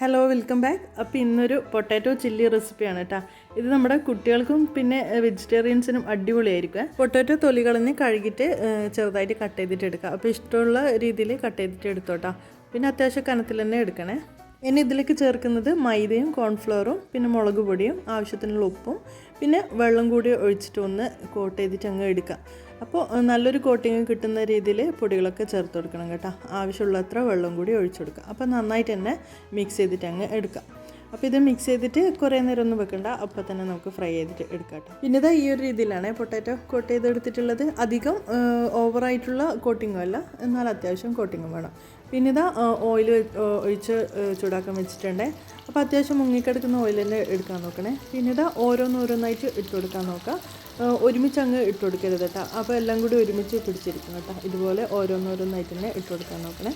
Hello welcome back. അപ്പോൾ ഇന്നൊരു potato chilli റെസിപ്പിയാണ് കേട്ടോ. ഇത് നമ്മുടെ കുട്ടികൾക്കും പിന്നെ വെജിറ്റേറിയൻസിനും അടിപൊളിയായിരിക്കും. പൊട്ടാറ്റോ തൊലി കളഞ്ഞ് കഴുകിയിട്ട് ചെറുതായിട്ട് കട്ട് ചെയ്തിട്ട് എടുക്കുക. അപ്പോൾ ഇഷ്ടമുള്ള രീതിയിൽ കട്ട് ചെയ്തിട്ട് എടുത്തോട്ടോ. പിന്നെ അത്യാവശ്യം കനത്തിൽ തന്നെ എടുക്കണേ. ഇനി ഇതിലേക്ക് ചേർക്കുന്നത് മൈദയും കോൺഫ്ലവറും പിന്നെ മുളക് പൊടിയും ആവശ്യത്തിനുള്ള ഉപ്പും പിന്നെ വെള്ളം കൂടി ഒഴിച്ചിട്ട് ഒന്ന് കോട്ട് ചെയ്തിട്ട് അങ്ങ് എടുക്കുക. അപ്പോൾ നല്ലൊരു കോട്ടിങ് കിട്ടുന്ന രീതിയിൽ പൊടികളൊക്കെ ചേർത്ത് കൊടുക്കണം കേട്ടോ. ആവശ്യമുള്ളത്ര വെള്ളം കൂടി ഒഴിച്ചു കൊടുക്കുക. അപ്പോൾ നന്നായിട്ട് തന്നെ മിക്സ് ചെയ്തിട്ട് അങ്ങ് എടുക്കുക. അപ്പോൾ ഇത് മിക്സ് ചെയ്തിട്ട് കുറേ നേരം ഒന്നും വെക്കണ്ട, അപ്പോൾ തന്നെ നമുക്ക് ഫ്രൈ ചെയ്തിട്ട് എടുക്കാം കേട്ടോ. പിന്നെ ഇതാ ഈ ഒരു രീതിയിലാണ് പൊട്ടാറ്റോ കോട്ട് ചെയ്തെടുത്തിട്ടുള്ളത്. അധികം ഓവറായിട്ടുള്ള കോട്ടിങ്ങും അല്ല, എന്നാൽ അത്യാവശ്യം കോട്ടിങ്ങും വേണം. പിന്നെ ഇതാ ഓയിൽ ഒഴിച്ച് ചൂടാക്കാൻ വെച്ചിട്ടുണ്ട്. അപ്പോൾ അത്യാവശ്യം മുങ്ങിക്കിടക്കുന്ന ഓയിൽ തന്നെ എടുക്കാൻ നോക്കണേ. പിന്നെ ഇതാ ഓരോന്നായിട്ട് ഇട്ട് കൊടുക്കാൻ നോക്കാം. ഒരുമിച്ച് അങ്ങ് ഇട്ട് കൊടുക്കരുത് കേട്ടോ. അപ്പോൾ എല്ലാം കൂടി ഒരുമിച്ച് പിടിച്ചിരിക്കും കേട്ടോ. ഇതുപോലെ ഓരോന്നായിട്ട് തന്നെ ഇട്ട് കൊടുക്കാൻ നോക്കണേ.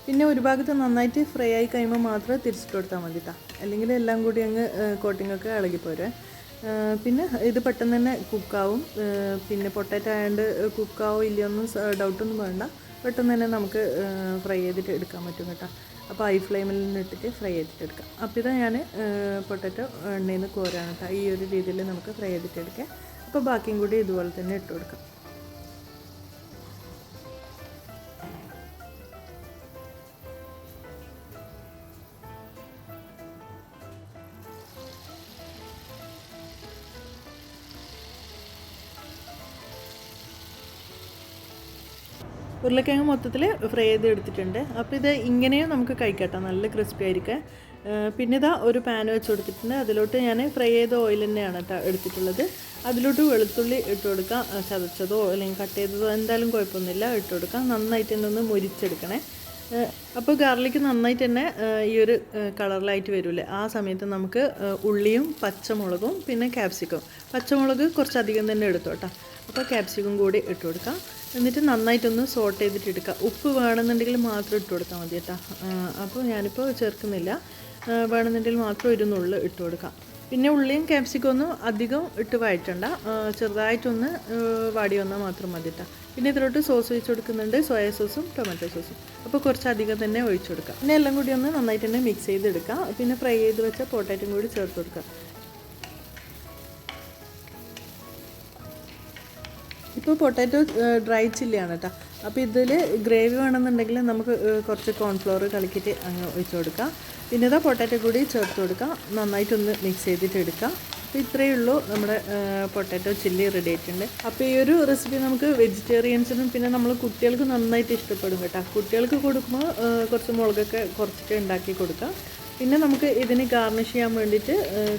പിന്നെ ഒരു ഭാഗത്ത് നന്നായിട്ട് ഫ്രൈ ആയി കഴിയുമ്പോൾ മാത്രമേ തിരിച്ചിട്ട് കൊടുത്താൽ മതി കേട്ടോ. അല്ലെങ്കിൽ എല്ലാം കൂടി അങ്ങ് കോട്ടിങ്ങൊക്കെ ഇളകിപ്പോരെ. പിന്നെ ഇത് പെട്ടെന്ന് തന്നെ കുക്കാവും. പിന്നെ പൊട്ടാറ്റോ ആയതുകൊണ്ട് കുക്കാവോ ഇല്ലയൊന്നും ഡൗട്ടൊന്നും വേണ്ട. പെട്ടെന്ന് തന്നെ നമുക്ക് ഫ്രൈ ചെയ്തിട്ട് എടുക്കാൻ പറ്റും കേട്ടോ. അപ്പോൾ ഹൈ ഫ്ലെയിമിൽ നിന്ന് ഇട്ടിട്ട് ഫ്രൈ ചെയ്തിട്ട് എടുക്കാം. അപ്പോൾ ഇതാ ഞാൻ പൊട്ടാറ്റോ എണ്ണയിൽ നിന്ന് കോരാണ് കേട്ടോ. ഈ ഒരു രീതിയിൽ നമുക്ക് ഫ്രൈ ചെയ്തിട്ട് എടുക്കാം. അപ്പോൾ ബാക്കിയും കൂടി ഇതുപോലെ തന്നെ ഇട്ട് കൊടുക്കാം. ഉരുളക്കിഴങ്ങ് മൊത്തത്തിൽ ഫ്രൈ ചെയ്ത് എടുത്തിട്ടുണ്ട്. അപ്പോൾ ഇത് ഇങ്ങനെയും നമുക്ക് കഴിക്കട്ടോ, നല്ല ക്രിസ്പി ആയിരിക്കും. പിന്നെ ഇതാ ഒരു പാൻ വെച്ച് കൊടുത്തിട്ടുണ്ട്. അതിലോട്ട് ഞാൻ ഫ്രൈ ചെയ്ത ഓയിൽ തന്നെയാണ് കേട്ടോ എടുത്തിട്ടുള്ളത്. അതിലോട്ട് വെളുത്തുള്ളി ഇട്ട് കൊടുക്കാം. ചതച്ചതോ അല്ലെങ്കിൽ കട്ട് ചെയ്തതോ എന്തായാലും കുഴപ്പമൊന്നുമില്ല, ഇട്ട് കൊടുക്കാം. നന്നായിട്ട് തന്നെ ഒന്ന് മുരിച്ചെടുക്കണേ. അപ്പോൾ ഗാർലിക്ക് നന്നായിട്ട് തന്നെ ഈ ഒരു കളറിലായിട്ട് വരില്ലേ, ആ സമയത്ത് നമുക്ക് ഉള്ളിയും പച്ചമുളകും പിന്നെ ക്യാപ്സിക്കം. പച്ചമുളക് കുറച്ചധികം തന്നെ എടുത്തോട്ടോ. അപ്പോൾ ക്യാപ്സിക്കം കൂടി ഇട്ട് കൊടുക്കാം. എന്നിട്ട് നന്നായിട്ടൊന്ന് സോട്ട് ചെയ്തിട്ട് എടുക്കുക. ഉപ്പ് വേണമെന്നുണ്ടെങ്കിൽ മാത്രം ഇട്ട് കൊടുത്താൽ മതി കേട്ടോ. അപ്പോൾ ഞാനിപ്പോൾ ചേർക്കുന്നില്ല. വേണമെന്നുണ്ടെങ്കിൽ മാത്രം ഒരു നുള്ള് ഇട്ട് കൊടുക്കാം. പിന്നെ ഉള്ളിയും ക്യാപ്സിക്കം ഒന്നും അധികം ഇട്ട് വഴറ്റണ്ട, ചെറുതായിട്ടൊന്ന് വാടി വന്നാൽ മാത്രം മതി കേട്ടോ. പിന്നെ ഇതിലോട്ട് സോസ് ഒഴിച്ച് കൊടുക്കുന്നുണ്ട്, സോയ സോസും ടൊമാറ്റോ സോസും. അപ്പോൾ കുറച്ചധികം തന്നെ ഒഴിച്ചു കൊടുക്കാം. പിന്നെ എല്ലാം കൂടി ഒന്ന് നന്നായിട്ട് തന്നെ മിക്സ് ചെയ്തെടുക്കാം. പിന്നെ ഫ്രൈ ചെയ്ത് വെച്ച പൊട്ടാറ്റോയും കൂടി ചേർത്ത് കൊടുക്കാം. ഇപ്പോൾ പൊട്ടാറ്റോ ഡ്രൈ ചില്ലിയാണ് കേട്ടോ. അപ്പോൾ ഇതിൽ ഗ്രേവി വേണമെന്നുണ്ടെങ്കിൽ നമുക്ക് കുറച്ച് കോൺഫ്ലവർ കലക്കിയിട്ട് അങ്ങ് ഒഴിച്ച് കൊടുക്കാം. പിന്നെ ഇതാ പൊട്ടാറ്റോ കൂടി ചേർത്ത് കൊടുക്കാം. നന്നായിട്ടൊന്ന് മിക്സ് ചെയ്തിട്ട് എടുക്കാം. അപ്പോൾ ഇത്രയേ ഉള്ളൂ, നമ്മുടെ പൊട്ടാറ്റോ ചില്ലി റെഡി ആയിട്ടുണ്ട്. അപ്പോൾ ഈ ഒരു റെസിപ്പി നമുക്ക് വെജിറ്റേറിയൻസിനും പിന്നെ നമ്മൾ കുട്ടികൾക്ക് നന്നായിട്ട് ഇഷ്ടപ്പെടും കേട്ടോ. കുട്ടികൾക്ക് കൊടുക്കുമ്പോൾ കുറച്ച് മുളകൊക്കെ കുറച്ചിട്ട് ഉണ്ടാക്കി കൊടുക്കാം. പിന്നെ നമുക്ക് ഇതിന് ഗാർണിഷ് ചെയ്യാൻ വേണ്ടിയിട്ട്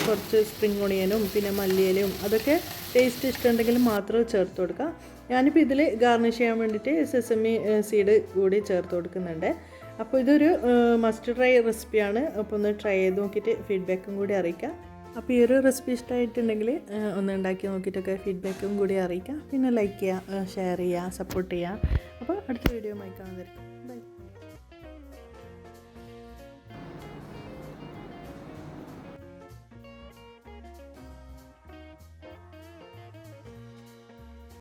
കുറച്ച് സ്പ്രിംഗ് ഓണിയനും പിന്നെ മല്ലിയിലയും അതൊക്കെ ടേസ്റ്റ് ഇഷ്ടമുണ്ടെങ്കിൽ മാത്രം ചേർത്ത് കൊടുക്കാം. ഞാനിപ്പോൾ ഇതിൽ ഗാർണിഷ് ചെയ്യാൻ വേണ്ടിയിട്ട് സെസമി സീഡ് കൂടി ചേർത്ത് കൊടുക്കുന്നുണ്ട്. അപ്പോൾ ഇതൊരു മസ്റ്റ് ട്രൈ റെസിപ്പിയാണ്. അപ്പോൾ ഒന്ന് ട്രൈ ചെയ്ത് നോക്കിയിട്ട് ഫീഡ്ബാക്കും കൂടി അറിയിക്കാം. അപ്പോൾ ഈ ഒരു റെസിപ്പി ഇഷ്ടമായിട്ടുണ്ടെങ്കിൽ ഒന്ന് ഉണ്ടാക്കി നോക്കിയിട്ടൊക്കെ ഫീഡ്ബാക്കും കൂടി അറിയിക്കാം. പിന്നെ ലൈക്ക് ചെയ്യുക, ഷെയർ ചെയ്യുക, സപ്പോർട്ട് ചെയ്യുക. അപ്പോൾ അടുത്ത വീഡിയോ കാണുന്നതായിരിക്കും.